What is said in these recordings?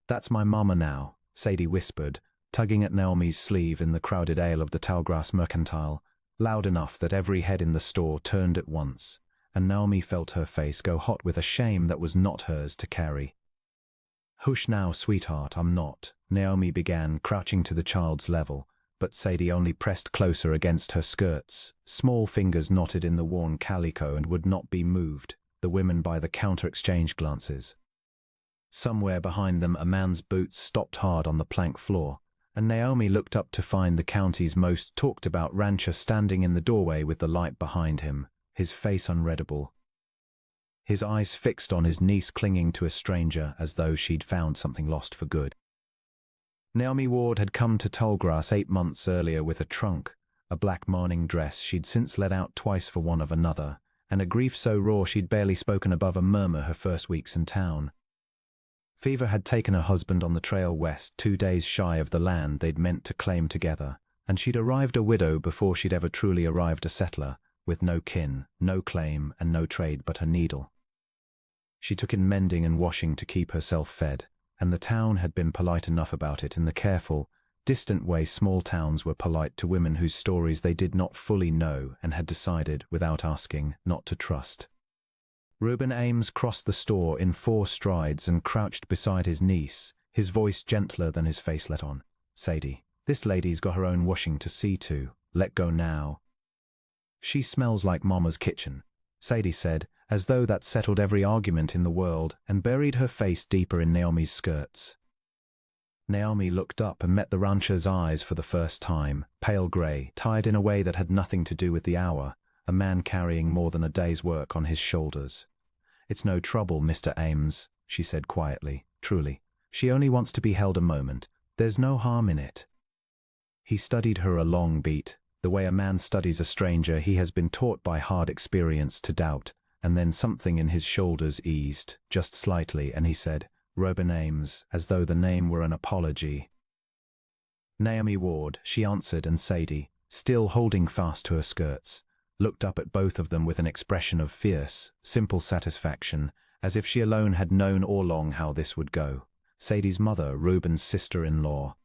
"That's my mama now," Sadie whispered, tugging at Naomi's sleeve in the crowded aisle of the Tallgrass Mercantile, loud enough that every head in the store turned at once, and Naomi felt her face go hot with a shame that was not hers to carry. "Hush now, sweetheart, I'm not," Naomi began, crouching to the child's level, but Sadie only pressed closer against her skirts. Small fingers knotted in the worn calico and would not be moved. The women by the counter exchanged glances. Somewhere behind them a man's boots stopped hard on the plank floor, and Naomi looked up to find the county's most talked-about rancher standing in the doorway with the light behind him, his face unreadable, his eyes fixed on his niece clinging to a stranger as though she'd found something lost for good. Naomi Ward had come to Tallgrass 8 months earlier with a trunk, a black mourning dress she'd since let out twice for want of another, and a grief so raw she'd barely spoken above a murmur her first weeks in town. Fever had taken her husband on the trail west, 2 days shy of the land they'd meant to claim together, and she'd arrived a widow before she'd ever truly arrived a settler, with no kin, no claim, and no trade but her needle. She took in mending and washing to keep herself fed, and the town had been polite enough about it in the careful, distant way small towns were polite to women whose stories they did not fully know and had decided, without asking, not to trust. Reuben Ames crossed the store in 4 strides and crouched beside his niece, his voice gentler than his face let on. "Sadie, this lady's got her own washing to see to. Let go now." "She smells like Mama's kitchen," Sadie said, as though that settled every argument in the world, and buried her face deeper in Naomi's skirts. Naomi looked up and met the rancher's eyes for the first time, pale gray, tired in a way that had nothing to do with the hour, a man carrying more than a day's work on his shoulders. "It's no trouble, Mr. Ames," she said quietly. "Truly. She only wants to be held a moment. There's no harm in it." He studied her a long beat, the way a man studies a stranger he has been taught by hard experience to doubt, and then something in his shoulders eased, just slightly, and he said, "Reuben Ames," as though the name were an apology. "Naomi Ward," she answered, and Sadie, still holding fast to her skirts, looked up at both of them with an expression of fierce, simple satisfaction, as if she alone had known all along how this would go. Sadie's mother, Reuben's sister-in-law,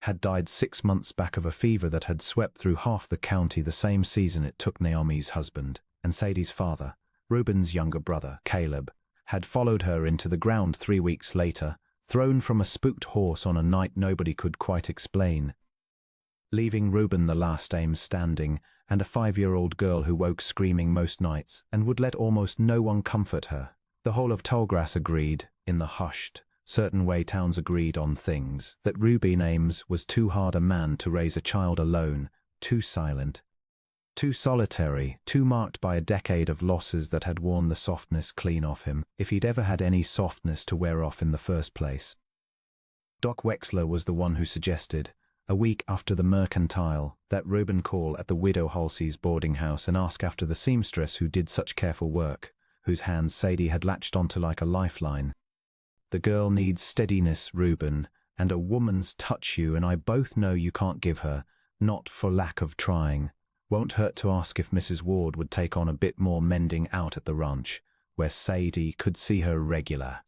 had died 6 months back of a fever that had swept through half the county the same season it took Naomi's husband, and Sadie's father, Reuben's younger brother, Caleb, had followed her into the ground 3 weeks later, thrown from a spooked horse on a night nobody could quite explain, leaving Reuben the last Ames standing, and a 5-year-old girl who woke screaming most nights and would let almost no one comfort her. The whole of Tallgrass agreed, in the hushed, certain way towns agreed on things, that Reuben Ames was too hard a man to raise a child alone, too silent, too solitary, too marked by a decade of losses that had worn the softness clean off him, if he'd ever had any softness to wear off in the first place. Doc Wexler was the one who suggested, a week after the Mercantile, that Reuben call at the widow Halsey's boarding house and ask after the seamstress who did such careful work, whose hands Sadie had latched onto like a lifeline. "The girl needs steadiness, Reuben, and a woman's touch you, and I both know you can't give her, not for lack of trying. Won't hurt to ask if Mrs. Ward would take on a bit more mending out at the ranch, where Sadie could see her regular."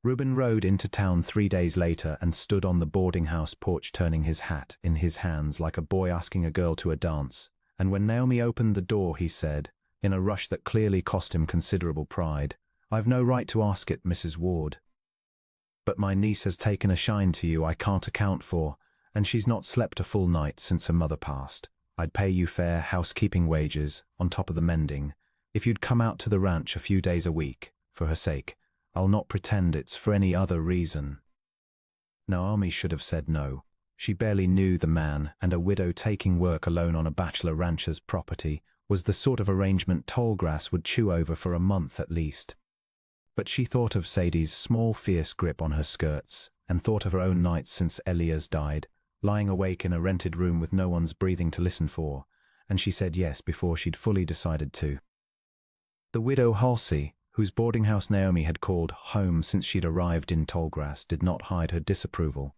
Reuben rode into town 3 days later and stood on the boarding house porch turning his hat in his hands like a boy asking a girl to a dance, and when Naomi opened the door he said, in a rush that clearly cost him considerable pride, "I've no right to ask it, Mrs. Ward. But my niece has taken a shine to you I can't account for, and she's not slept a full night since her mother passed. I'd pay you fair housekeeping wages, on top of the mending, if you'd come out to the ranch a few days a week, for her sake. I'll not pretend it's for any other reason." Naomi should have said no. She barely knew the man, and a widow taking work alone on a bachelor rancher's property was the sort of arrangement Tallgrass would chew over for a month at least. But she thought of Sadie's small fierce grip on her skirts, and thought of her own nights since Elias died, lying awake in a rented room with no one's breathing to listen for, and she said yes before she'd fully decided to. The widow Halsey, whose boarding house Naomi had called home since she'd arrived in Tallgrass, did not hide her disapproval.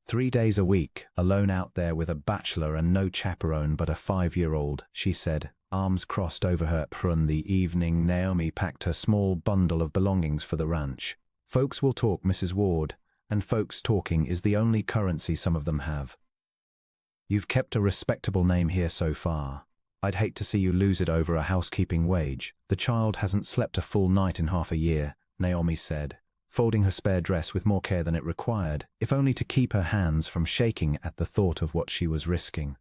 3 days a week, alone out there with a bachelor and no chaperone but a 5-year-old, she said, arms crossed over her apron the evening Naomi packed her small bundle of belongings for the ranch. Folks will talk, Mrs. Ward, and folks talking is the only currency some of them have. You've kept a respectable name here so far. I'd hate to see you lose it over a housekeeping wage. The child hasn't slept a full night in half a year, Naomi said, folding her spare dress with more care than it required, if only to keep her hands from shaking at the thought of what she was risking.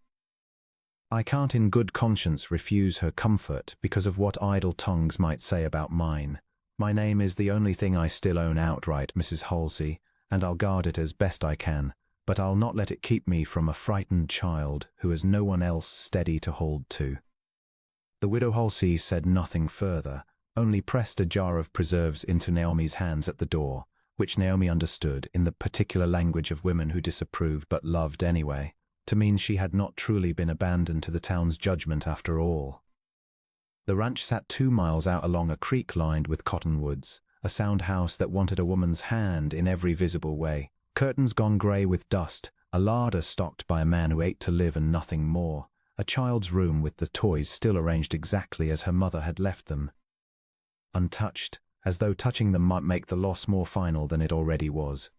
I can't in good conscience refuse her comfort because of what idle tongues might say about mine. My name is the only thing I still own outright, Mrs. Halsey, and I'll guard it as best I can, but I'll not let it keep me from a frightened child who has no one else steady to hold to. The widow Halsey said nothing further, only pressed a jar of preserves into Naomi's hands at the door, which Naomi understood, in the particular language of women who disapproved but loved anyway, to mean she had not truly been abandoned to the town's judgment after all. The ranch sat 2 miles out along a creek lined with cottonwoods, a sound house that wanted a woman's hand in every visible way, curtains gone grey with dust, a larder stocked by a man who ate to live and nothing more, a child's room with the toys still arranged exactly as her mother had left them, untouched, as though touching them might make the loss more final than it already was.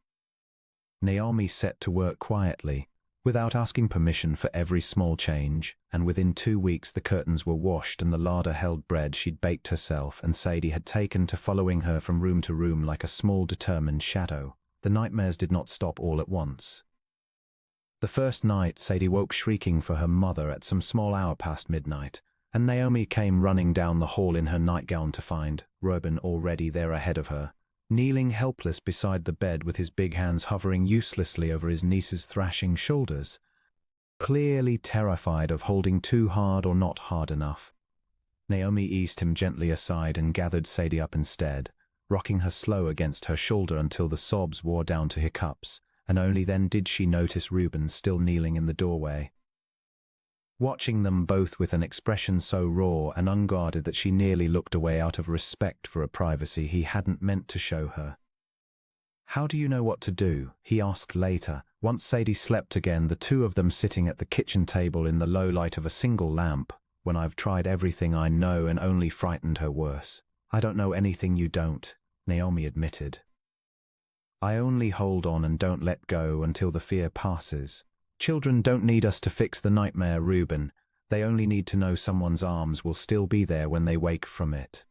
Naomi set to work quietly, without asking permission for every small change, and within 2 weeks the curtains were washed and the larder held bread she'd baked herself and Sadie had taken to following her from room to room like a small determined shadow. The nightmares did not stop all at once. The first night Sadie woke shrieking for her mother at some small hour past midnight, and Naomi came running down the hall in her nightgown to find Orphan already there ahead of her, kneeling helpless beside the bed with his big hands hovering uselessly over his niece's thrashing shoulders, clearly terrified of holding too hard or not hard enough. Naomi eased him gently aside and gathered Sadie up instead, rocking her slow against her shoulder until the sobs wore down to hiccups, and only then did she notice Reuben still kneeling in the doorway, watching them both with an expression so raw and unguarded that she nearly looked away out of respect for a privacy he hadn't meant to show her. "How do you know what to do?" he asked later, once Sadie slept again, the two of them sitting at the kitchen table in the low light of a single lamp, "when I've tried everything I know and only frightened her worse." "I don't know anything you don't," Naomi admitted. "I only hold on and don't let go until the fear passes. Children don't need us to fix the nightmare, Reuben. They only need to know someone's arms will still be there when they wake from it."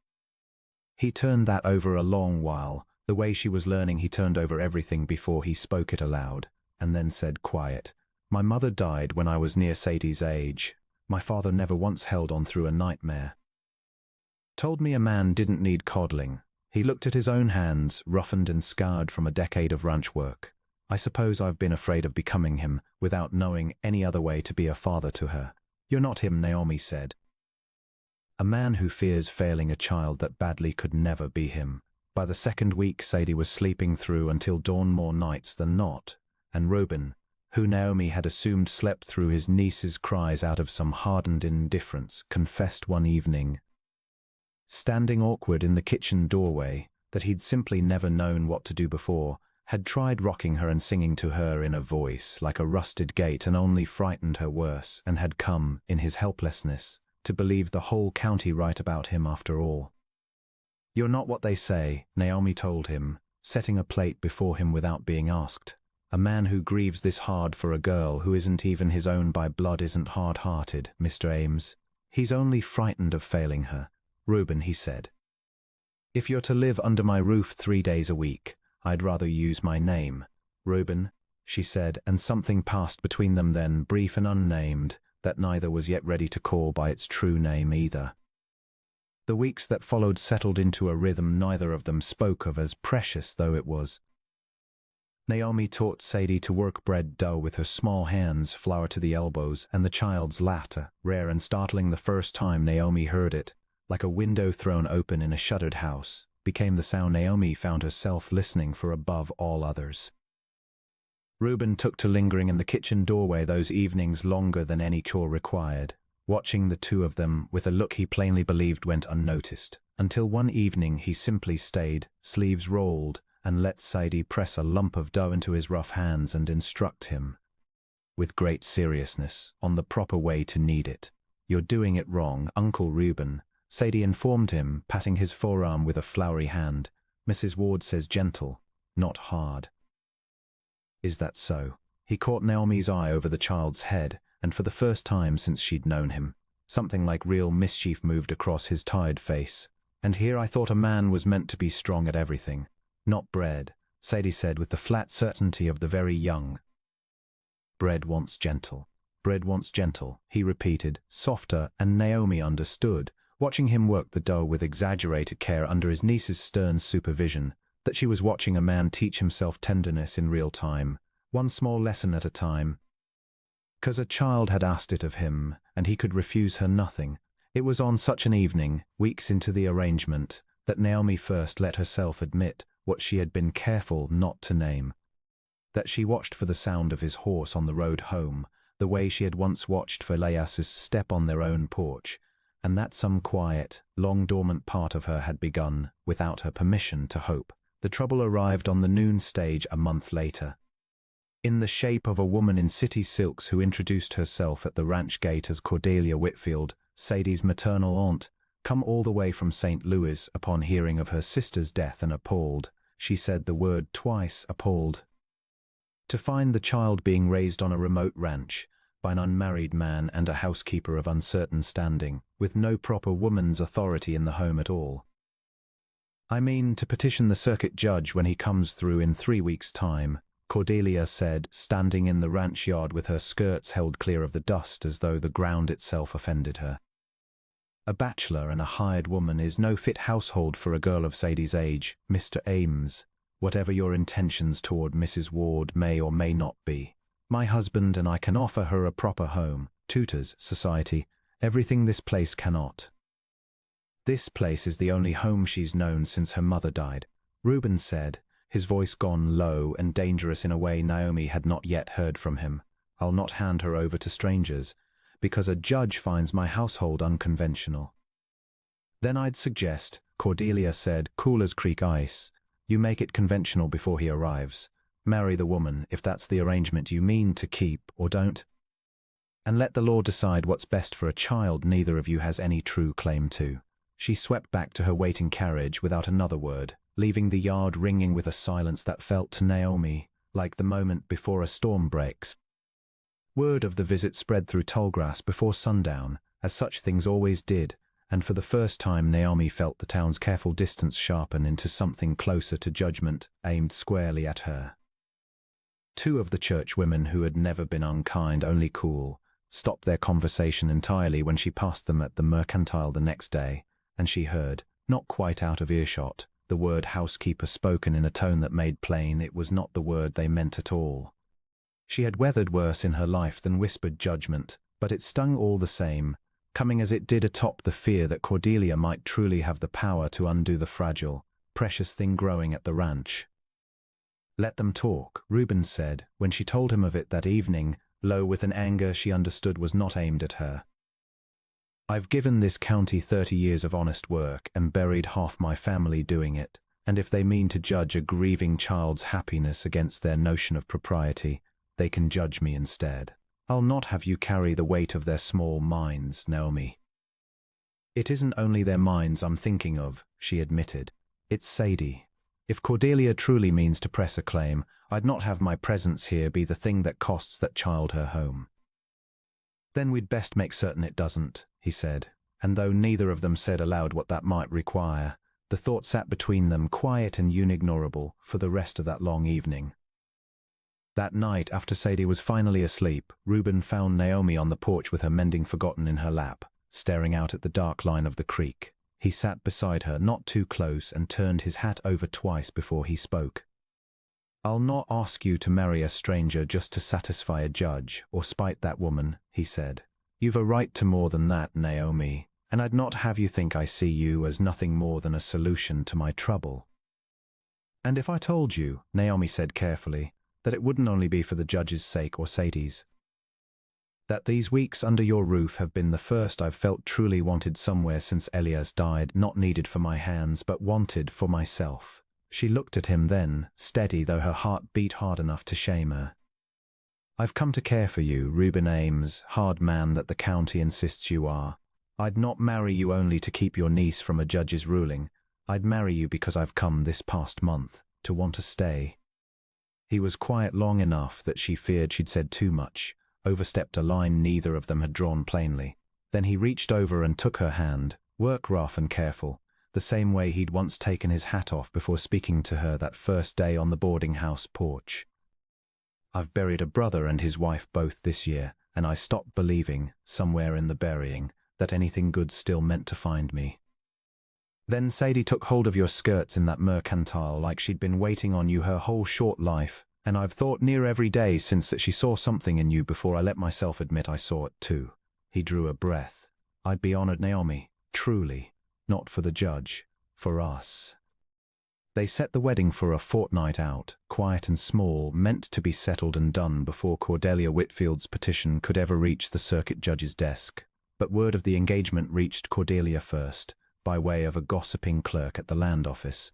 He turned that over a long while. The way she was learning, he turned over everything before he spoke it aloud, and then said quiet, "My mother died when I was near Sadie's age. My father never once held on through a nightmare. Told me a man didn't need coddling." He looked at his own hands, roughened and scarred from a decade of ranch work. "I suppose I've been afraid of becoming him, without knowing any other way to be a father to her." "You're not him," Naomi said. "A man who fears failing a child that badly could never be him." By the second week, Sadie was sleeping through until dawn more nights than not, and Reuben, who Naomi had assumed slept through his niece's cries out of some hardened indifference, confessed one evening, standing awkward in the kitchen doorway, that he'd simply never known what to do before, had tried rocking her and singing to her in a voice like a rusted gate and only frightened her worse, and had come, in his helplessness, to believe the whole county right about him after all. "You're not what they say," Naomi told him, setting a plate before him without being asked. "A man who grieves this hard for a girl who isn't even his own by blood isn't hard-hearted, Mr. Ames. He's only frightened of failing her." "Reuben," he said, "if you're to live under my roof 3 days a week, I'd rather use my name." "Reuben," she said, and something passed between them then, brief and unnamed, that neither was yet ready to call by its true name either. The weeks that followed settled into a rhythm neither of them spoke of as precious though it was. Naomi taught Sadie to work bread dough with her small hands, flour to the elbows, and the child's laughter, rare and startling the first time Naomi heard it, like a window thrown open in a shuttered house, became the sound Naomi found herself listening for above all others. Reuben took to lingering in the kitchen doorway those evenings longer than any chore required, watching the two of them with a look he plainly believed went unnoticed, until one evening he simply stayed, sleeves rolled, and let Sadie press a lump of dough into his rough hands and instruct him, with great seriousness, on the proper way to knead it. "You're doing it wrong, Uncle Reuben," Sadie informed him, patting his forearm with a floury hand. Mrs. Ward says gentle, not hard. Is that so? He caught Naomi's eye over the child's head, and for the first time since she'd known him, something like real mischief moved across his tired face. And here I thought a man was meant to be strong at everything, not bred, Sadie said with the flat certainty of the very young. Bread wants gentle. Bread wants gentle, he repeated, softer, and Naomi understood, watching him work the dough with exaggerated care under his niece's stern supervision, that she was watching a man teach himself tenderness in real time, one small lesson at a time. 'Cause a child had asked it of him, and he could refuse her nothing. It was on such an evening, weeks into the arrangement, that Naomi first let herself admit what she had been careful not to name. That she watched for the sound of his horse on the road home, the way she had once watched for Leas's step on their own porch, and that some quiet, long-dormant part of her had begun, without her permission, to hope. The trouble arrived on the noon stage a month later, in the shape of a woman in city silks who introduced herself at the ranch gate as Cordelia Whitfield, Sadie's maternal aunt, come all the way from St. Louis upon hearing of her sister's death, and appalled, she said the word twice, appalled, to find the child being raised on a remote ranch by an unmarried man and a housekeeper of uncertain standing, with no proper woman's authority in the home at all. I mean to petition the circuit judge when he comes through in 3 weeks' time, Cordelia said, standing in the ranch yard with her skirts held clear of the dust as though the ground itself offended her. A bachelor and a hired woman is no fit household for a girl of Sadie's age, Mr. Ames, whatever your intentions toward Mrs. Ward may or may not be. My husband and I can offer her a proper home, tutors, society, everything this place cannot. This place is the only home she's known since her mother died, Reuben said, his voice gone low and dangerous in a way Naomi had not yet heard from him. I'll not hand her over to strangers, because a judge finds my household unconventional. Then I'd suggest, Cordelia said, cool as creek ice, you make it conventional before he arrives. Marry the woman, if that's the arrangement you mean to keep, or don't. And let the law decide what's best for a child neither of you has any true claim to. She swept back to her waiting carriage without another word, leaving the yard ringing with a silence that felt to Naomi like the moment before a storm breaks. Word of the visit spread through Tallgrass before sundown, as such things always did, and for the first time Naomi felt the town's careful distance sharpen into something closer to judgment aimed squarely at her. 2 of the church women who had never been unkind, only cool, stopped their conversation entirely when she passed them at the Mercantile the next day, and she heard, not quite out of earshot, the word housekeeper spoken in a tone that made plain it was not the word they meant at all. She had weathered worse in her life than whispered judgment, but it stung all the same, coming as it did atop the fear that Cordelia might truly have the power to undo the fragile, precious thing growing at the ranch. Let them talk, Reuben said, when she told him of it that evening, low with an anger she understood was not aimed at her. I've given this county 30 years of honest work and buried half my family doing it, and if they mean to judge a grieving child's happiness against their notion of propriety, they can judge me instead. I'll not have you carry the weight of their small minds, Naomi. It isn't only their minds I'm thinking of, she admitted. It's Sadie. If Cordelia truly means to press a claim, I'd not have my presence here be the thing that costs that child her home. Then we'd best make certain it doesn't, he said, and though neither of them said aloud what that might require, the thought sat between them quiet and unignorable for the rest of that long evening. That night, after Sadie was finally asleep, Reuben found Naomi on the porch with her mending forgotten in her lap, staring out at the dark line of the creek. He sat beside her, not too close, and turned his hat over twice before he spoke. I'll not ask you to marry a stranger just to satisfy a judge or spite that woman, he said. You've a right to more than that, Naomi, and I'd not have you think I see you as nothing more than a solution to my trouble. And if I told you, Naomi said carefully, that it wouldn't only be for the judge's sake or Sadie's. That these weeks under your roof have been the first I've felt truly wanted somewhere since Elias died, not needed for my hands, but wanted for myself. She looked at him then, steady though her heart beat hard enough to shame her. I've come to care for you, Reuben Ames, hard man that the county insists you are. I'd not marry you only to keep your niece from a judge's ruling. I'd marry you because I've come this past month to want to stay." He was quiet long enough that she feared she'd said too much, overstepped a line neither of them had drawn plainly. Then he reached over and took her hand, work rough and careful, the same way he'd once taken his hat off before speaking to her that first day on the boarding house porch. "I've buried a brother and his wife both this year, and I stopped believing, somewhere in the burying, that anything good still meant to find me. Then Sadie took hold of your skirts in that mercantile like she'd been waiting on you her whole short life, and I've thought near every day since that she saw something in you before I let myself admit I saw it too." He drew a breath. "I'd be honored, Naomi, truly, not for the judge, for us." They set the wedding for a fortnight out, quiet and small, meant to be settled and done before Cordelia Whitfield's petition could ever reach the circuit judge's desk. But word of the engagement reached Cordelia first, by way of a gossiping clerk at the land office.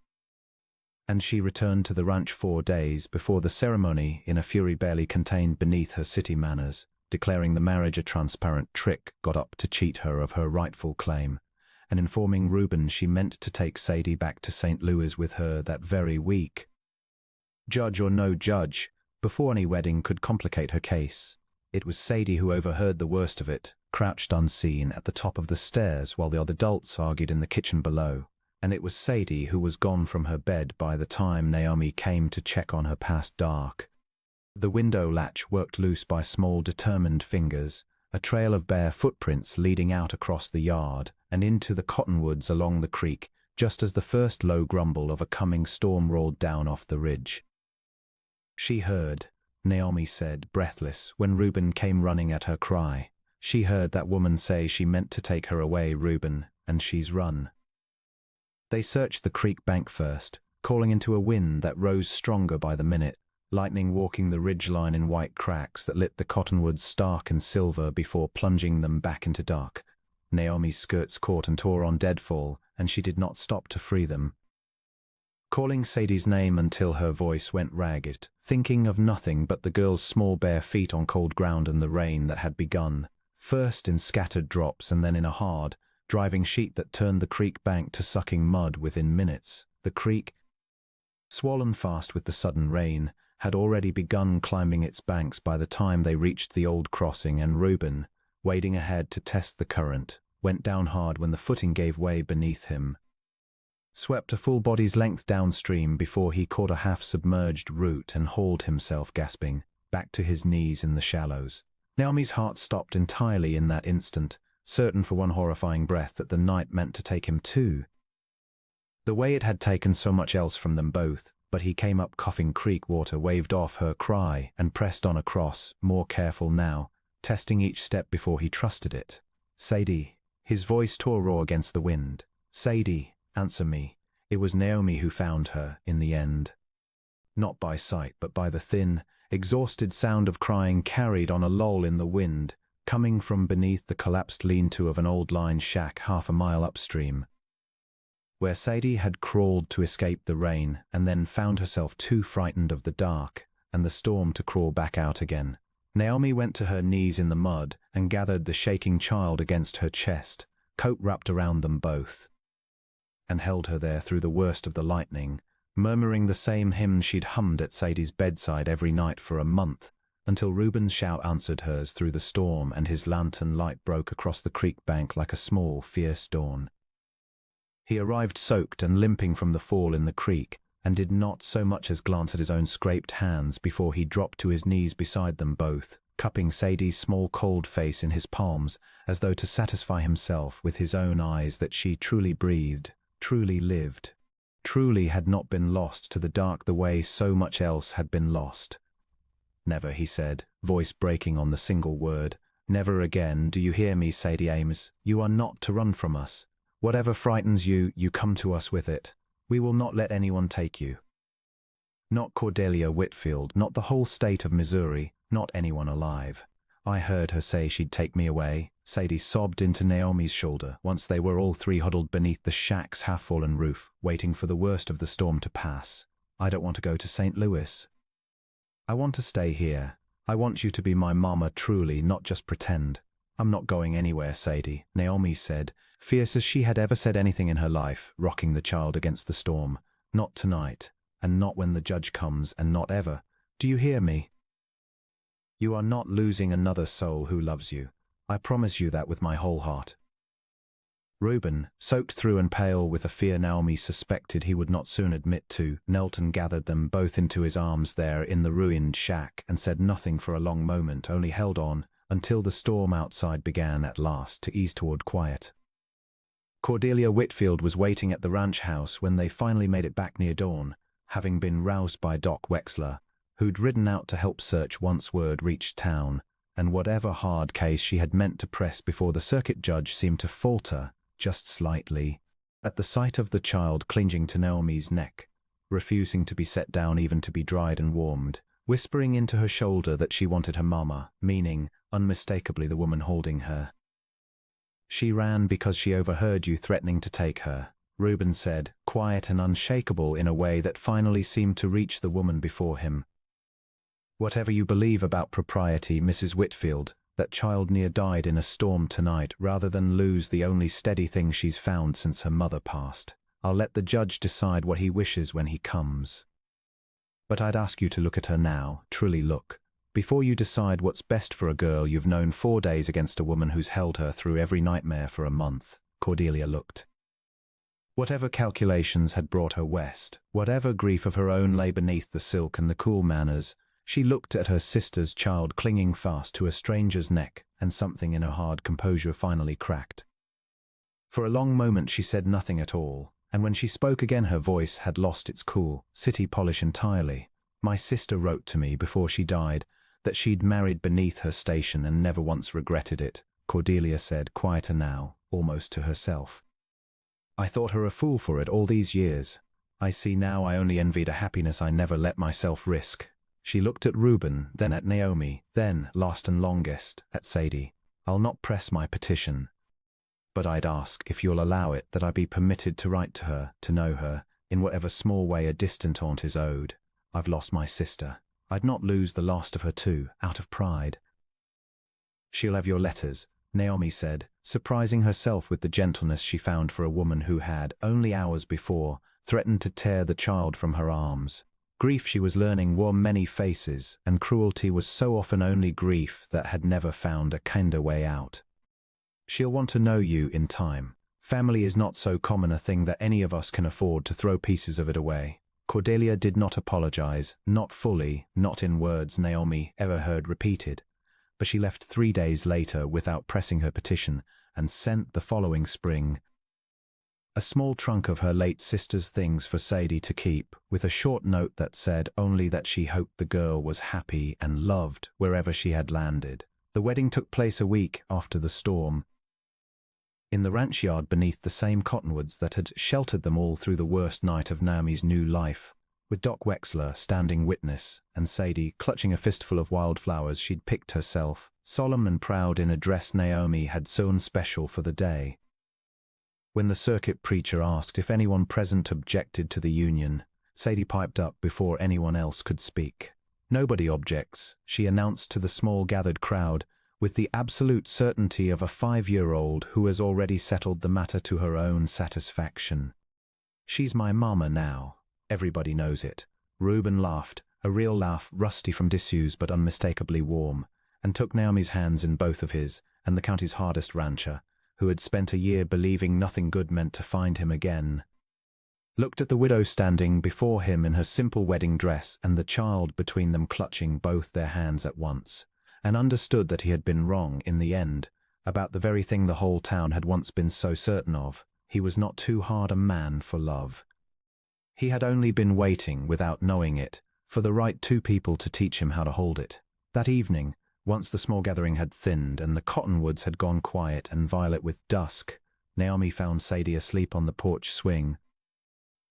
And she returned to the ranch 4 days before the ceremony in a fury barely contained beneath her city manners, declaring the marriage a transparent trick got up to cheat her of her rightful claim, and informing Reuben she meant to take Sadie back to St. Louis with her that very week. Judge or no judge, before any wedding could complicate her case, it was Sadie who overheard the worst of it, crouched unseen at the top of the stairs while the other adults argued in the kitchen below, and it was Sadie who was gone from her bed by the time Naomi came to check on her past dark. The window latch worked loose by small determined fingers, a trail of bare footprints leading out across the yard and into the cottonwoods along the creek, just as the first low grumble of a coming storm rolled down off the ridge. "She heard," Naomi said, breathless, when Reuben came running at her cry. "She heard that woman say she meant to take her away, Reuben, and she's run." They searched the creek bank first, calling into a wind that rose stronger by the minute, lightning walking the ridgeline in white cracks that lit the cottonwoods stark and silver before plunging them back into dark. Naomi's skirts caught and tore on deadfall, and she did not stop to free them. Calling Sadie's name until her voice went ragged, thinking of nothing but the girl's small bare feet on cold ground and the rain that had begun, first in scattered drops and then in a hard, driving sheet that turned the creek bank to sucking mud within minutes. The creek, swollen fast with the sudden rain, had already begun climbing its banks by the time they reached the old crossing, and Reuben, wading ahead to test the current, went down hard when the footing gave way beneath him. Swept a full body's length downstream before he caught a half-submerged root and hauled himself, gasping, back to his knees in the shallows. Naomi's heart stopped entirely in that instant, certain for one horrifying breath that the night meant to take him too. The way it had taken so much else from them both, but he came up coughing creek water, waved off her cry, and pressed on across, more careful now, testing each step before he trusted it. "Sadie," his voice tore raw against the wind. "Sadie, answer me." It was Naomi who found her, in the end. Not by sight, but by the thin, exhausted sound of crying carried on a lull in the wind, coming from beneath the collapsed lean-to of an old line shack half a mile upstream, where Sadie had crawled to escape the rain and then found herself too frightened of the dark and the storm to crawl back out again. Naomi went to her knees in the mud and gathered the shaking child against her chest, coat wrapped around them both, and held her there through the worst of the lightning, murmuring the same hymn she'd hummed at Sadie's bedside every night for a month, until Reuben's shout answered hers through the storm and his lantern light broke across the creek bank like a small, fierce dawn. He arrived soaked and limping from the fall in the creek, and did not so much as glance at his own scraped hands before he dropped to his knees beside them both, cupping Sadie's small cold face in his palms, as though to satisfy himself with his own eyes that she truly breathed, truly lived, truly had not been lost to the dark the way so much else had been lost. "Never," he said, voice breaking on the single word. "Never again, do you hear me, Sadie Ames? You are not to run from us. Whatever frightens you, you come to us with it. We will not let anyone take you. Not Cordelia Whitfield, not the whole state of Missouri, not anyone alive. I heard her say she'd take me away." Sadie sobbed into Naomi's shoulder once they were all three huddled beneath the shack's half-fallen roof, waiting for the worst of the storm to pass. "I don't want to go to St. Louis. I want to stay here. I want you to be my mama truly, not just pretend." "I'm not going anywhere, Sadie," Naomi said, fierce as she had ever said anything in her life, rocking the child against the storm. "Not tonight, and not when the judge comes, and not ever. Do you hear me? You are not losing another soul who loves you. I promise you that with my whole heart." Reuben, soaked through and pale with a fear Naomi suspected he would not soon admit to, knelt and gathered them both into his arms there in the ruined shack and said nothing for a long moment, only held on until the storm outside began at last to ease toward quiet. Cordelia Whitfield was waiting at the ranch house when they finally made it back near dawn, having been roused by Doc Wexler, who'd ridden out to help search once word reached town, and whatever hard case she had meant to press before the circuit judge seemed to falter just slightly at the sight of the child clinging to Naomi's neck, refusing to be set down even to be dried and warmed, whispering into her shoulder that she wanted her mama, meaning, unmistakably, the woman holding her. "She ran because she overheard you threatening to take her," Reuben said, quiet and unshakable in a way that finally seemed to reach the woman before him. "Whatever you believe about propriety, Mrs. Whitfield, that child near died in a storm tonight rather than lose the only steady thing she's found since her mother passed. I'll let the judge decide what he wishes when he comes. But I'd ask you to look at her now, truly look, before you decide what's best for a girl you've known 4 days against a woman who's held her through every nightmare for a month." Cordelia looked. Whatever calculations had brought her west, whatever grief of her own lay beneath the silk and the cool manners, she looked at her sister's child clinging fast to a stranger's neck, and something in her hard composure finally cracked. For a long moment she said nothing at all, and when she spoke again her voice had lost its cool, city polish entirely. "My sister wrote to me before she died that she'd married beneath her station and never once regretted it," Cordelia said, quieter now, almost to herself. "I thought her a fool for it all these years. I see now I only envied a happiness I never let myself risk." She looked at Reuben, then at Naomi, then, last and longest, at Sadie. "I'll not press my petition, but I'd ask, if you'll allow it, that I be permitted to write to her, to know her, in whatever small way a distant aunt is owed. I've lost my sister. I'd not lose the last of her too, out of pride." "She'll have your letters," Naomi said, surprising herself with the gentleness she found for a woman who had, only hours before, threatened to tear the child from her arms. Grief, she was learning, wore many faces, and cruelty was so often only grief that had never found a kinder way out. "She'll want to know you in time. Family is not so common a thing that any of us can afford to throw pieces of it away." Cordelia did not apologize, not fully, not in words Naomi ever heard repeated, but she left 3 days later without pressing her petition, and sent the following spring a small trunk of her late sister's things for Sadie to keep, with a short note that said only that she hoped the girl was happy and loved wherever she had landed. The wedding took place a week after the storm, in the ranch yard beneath the same cottonwoods that had sheltered them all through the worst night of Naomi's new life, with Doc Wexler standing witness, and Sadie clutching a fistful of wildflowers she'd picked herself, solemn and proud in a dress Naomi had sewn special for the day. When the circuit preacher asked if anyone present objected to the union, Sadie piped up before anyone else could speak. "Nobody objects," she announced to the small gathered crowd, with the absolute certainty of a 5-year-old who has already settled the matter to her own satisfaction. "She's my mama now. Everybody knows it." Reuben laughed, a real laugh rusty from disuse but unmistakably warm, and took Naomi's hands in both of his, and the county's hardest rancher, who had spent a year believing nothing good meant to find him again, looked at the widow standing before him in her simple wedding dress and the child between them clutching both their hands at once, and understood that he had been wrong in the end about the very thing the whole town had once been so certain of. He was not too hard a man for love. He had only been waiting, without knowing it, for the right 2 people to teach him how to hold it. That evening, once the small gathering had thinned and the cottonwoods had gone quiet and violet with dusk, Naomi found Sadie asleep on the porch swing,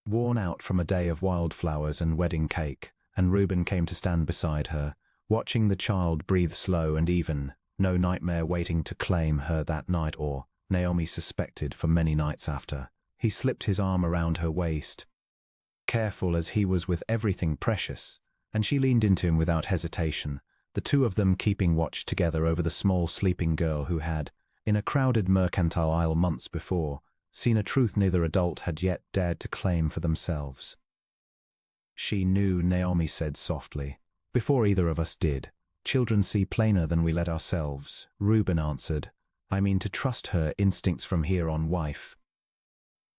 worn out from a day of wildflowers and wedding cake, and Reuben came to stand beside her, watching the child breathe slow and even, no nightmare waiting to claim her that night or, Naomi suspected, for many nights after. He slipped his arm around her waist, careful as he was with everything precious, and she leaned into him without hesitation, the 2 of them keeping watch together over the small sleeping girl who had, in a crowded mercantile aisle months before, seen a truth neither adult had yet dared to claim for themselves. She knew, Naomi said softly, before either of us did. Children see plainer than we let ourselves, Reuben answered. I mean to trust her instincts from here on, wife.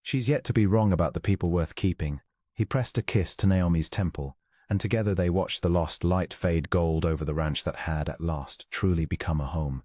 She's yet to be wrong about the people worth keeping. He pressed a kiss to Naomi's temple, and together they watched the lost light fade gold over the ranch that had, at last, truly become a home.